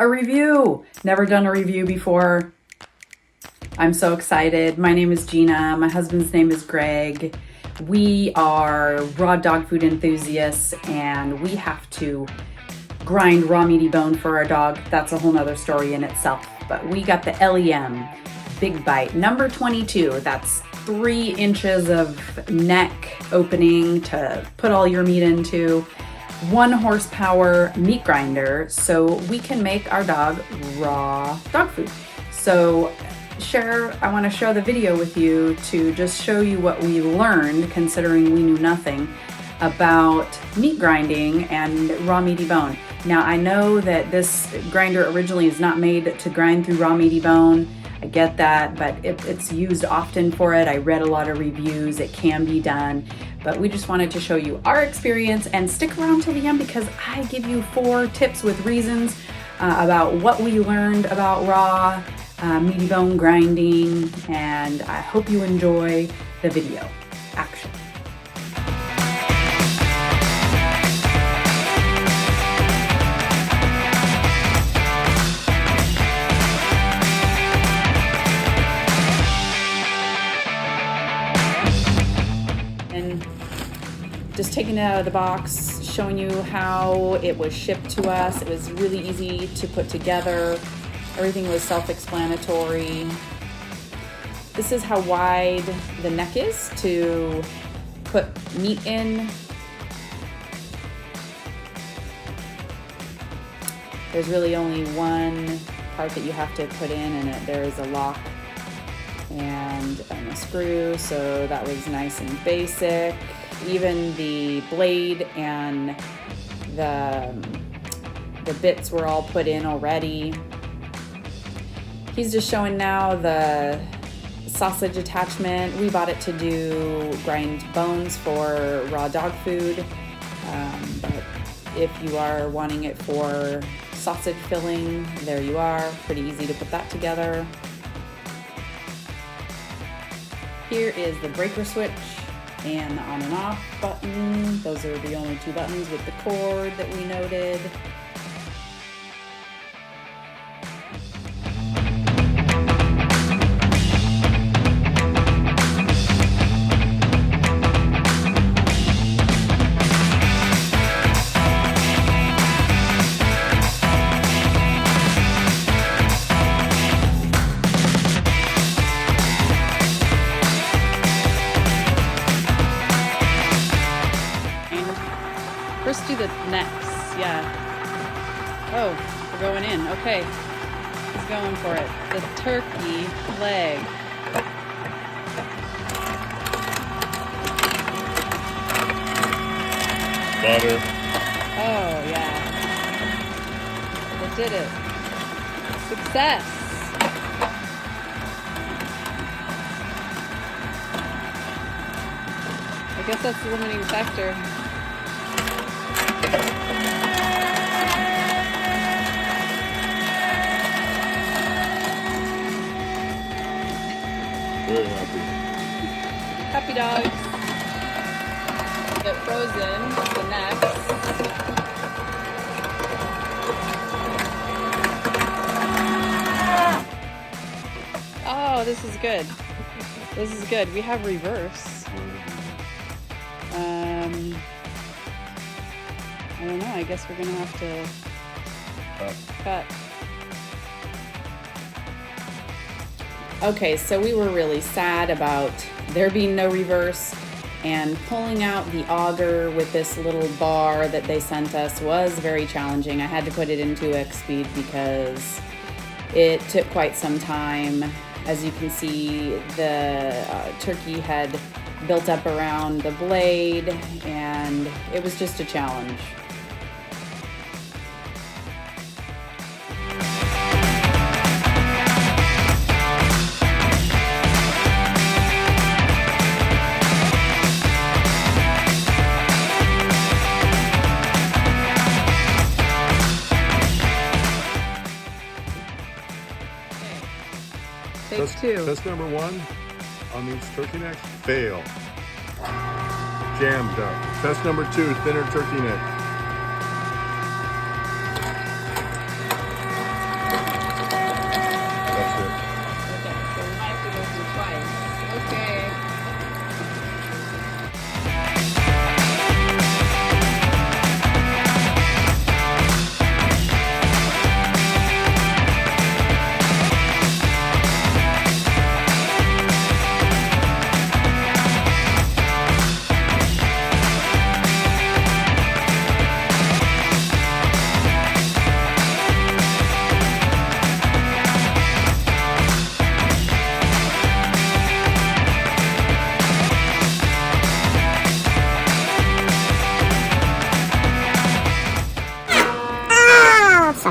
A review! Never done a review before. I'm so excited. My name is Gina. My husband's name is Greg. We are raw dog food enthusiasts and we have to grind raw meaty bone for our dog. That's a whole nother story in itself. But we got the LEM Big Bite number 22. That's 3 inches of neck opening to put all your meat into. 1 horsepower meat grinder so we can make our dog raw dog food. So I want to share the video with you to just show you what we learned, considering we knew nothing about meat grinding and raw meaty bone. Now I know that this grinder originally is not made to grind through raw meaty bone. I get that, but it's used often for it. I read a lot of reviews. It can be done, but we just wanted to show you our experience, and stick around till the end because I give you 4 tips with reasons about what we learned about raw meaty bone grinding, and I hope you enjoy the video. Action. And just taking it out of the box, showing you how it was shipped to us. It was really easy to put together. Everything was self-explanatory. This is how wide the neck is to put meat in. There's really only one part that you have to put in, and there is a lock and a screw, so that was nice and basic. Even the blade and the bits were all put in already. He's just showing now the sausage attachment. We bought it to grind bones for raw dog food, but if you are wanting it for sausage filling, there you are. Pretty easy to put that together. Here is the breaker switch and the on and off button. Those are the only 2 buttons with the cord that we noted. First do the necks, yeah. Oh, we're going in, okay. He's going for it. The turkey leg. Butter. Oh, yeah. It did it. Success. I guess that's the limiting factor. Very happy. Happy dogs. Get frozen, the necks. Oh, this is good. This is good. We have reverse. I don't know. I guess we're gonna have to cut. Okay, so we were really sad about there being no reverse, and pulling out the auger with this little bar that they sent us was very challenging. I had to put it in 2x speed because it took quite some time. As you can see, the turkey had built up around the blade, and it was just a challenge. Take 2. Test number 1 on these turkey necks, fail. Jammed up. Test number 2, thinner turkey neck.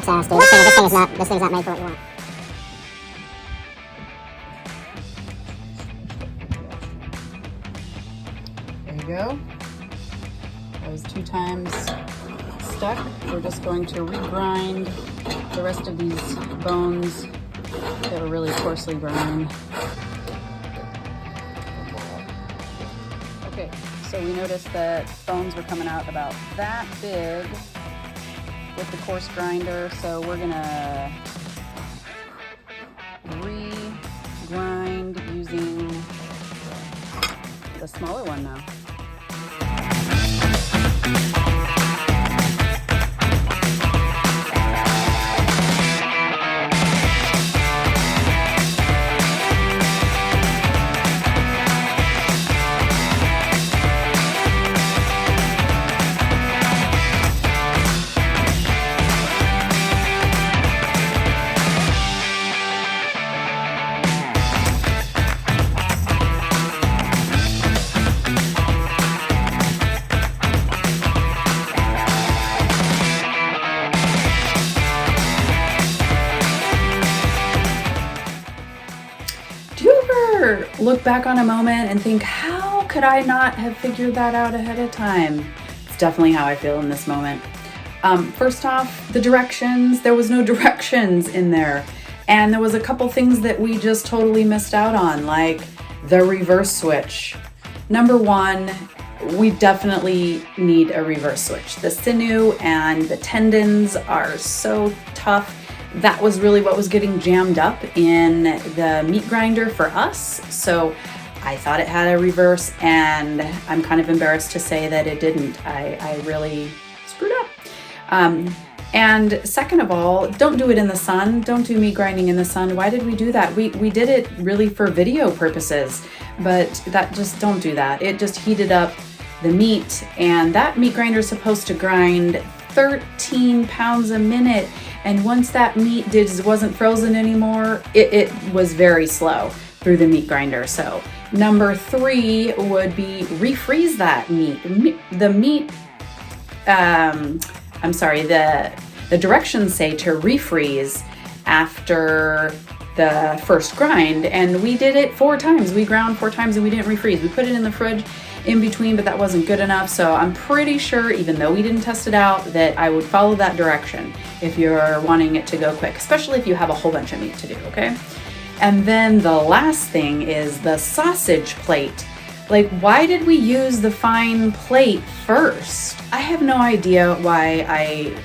So, Steve, this thing's not made for what you want. There you go. That was 2 times stuck. We're just going to regrind the rest of these bones that were really coarsely ground. Okay, so we noticed that bones were coming out about that big with the coarse grinder, so we're gonna re-grind using the smaller one now. Look back on a moment and think, how could I not have figured that out ahead of time? It's definitely how I feel in this moment. First off, the directions. There was no directions in there. And there was a couple things that we just totally missed out on, like the reverse switch. Number one, we definitely need a reverse switch. The sinew and the tendons are so tough. That was really what was getting jammed up in the meat grinder for us. So I thought it had a reverse, and I'm kind of embarrassed to say that it didn't. I really screwed up. And second of all, don't do it in the sun. Don't do meat grinding in the sun. Why did we do that? We did it really for video purposes, but don't do that. It just heated up the meat, and that meat grinder is supposed to grind 13 pounds a minute. And once that meat wasn't frozen anymore, it was very slow through the meat grinder. So number 3 would be refreeze that meat. The directions say to refreeze after the first grind, and we did it 4 times. We ground 4 times and we didn't refreeze. We put it in the fridge in between, but that wasn't good enough. So I'm pretty sure, even though we didn't test it out, that I would follow that direction if you're wanting it to go quick, especially if you have a whole bunch of meat to do, okay? And then the last thing is the sausage plate. Like, why did we use the fine plate first? I have no idea why I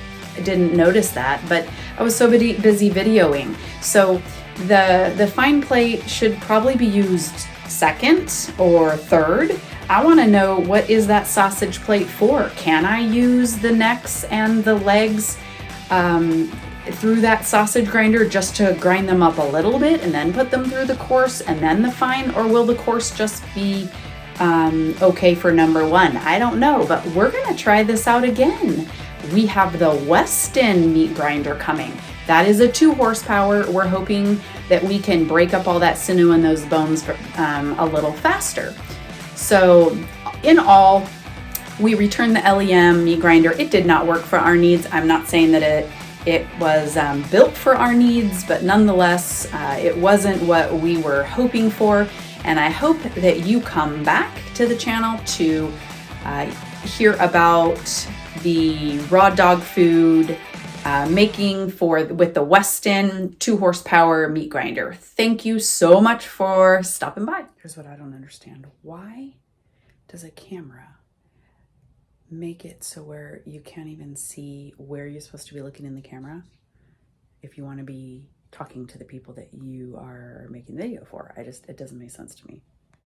didn't notice that, but I was so busy videoing. So the fine plate should probably be used second or third. I want to know, what is that sausage plate for? Can I use the necks and the legs through that sausage grinder just to grind them up a little bit and then put them through the coarse and then the fine? Or will the coarse just be okay for number 1? I don't know, but we're going to try this out again. We have the Weston meat grinder coming. That is a 2 horsepower. We're hoping that we can break up all that sinew and those bones a little faster. So in all, we returned the LEM meat grinder. It did not work for our needs. I'm not saying that it was built for our needs, but nonetheless, it wasn't what we were hoping for. And I hope that you come back to the channel to hear about the raw dog food making with the Weston 2 horsepower meat grinder. Thank you so much for stopping by. Here's what I don't understand. Why does a camera make it so where you can't even see where you're supposed to be looking in the camera if you want to be talking to the people that you are making the video for? It doesn't make sense to me.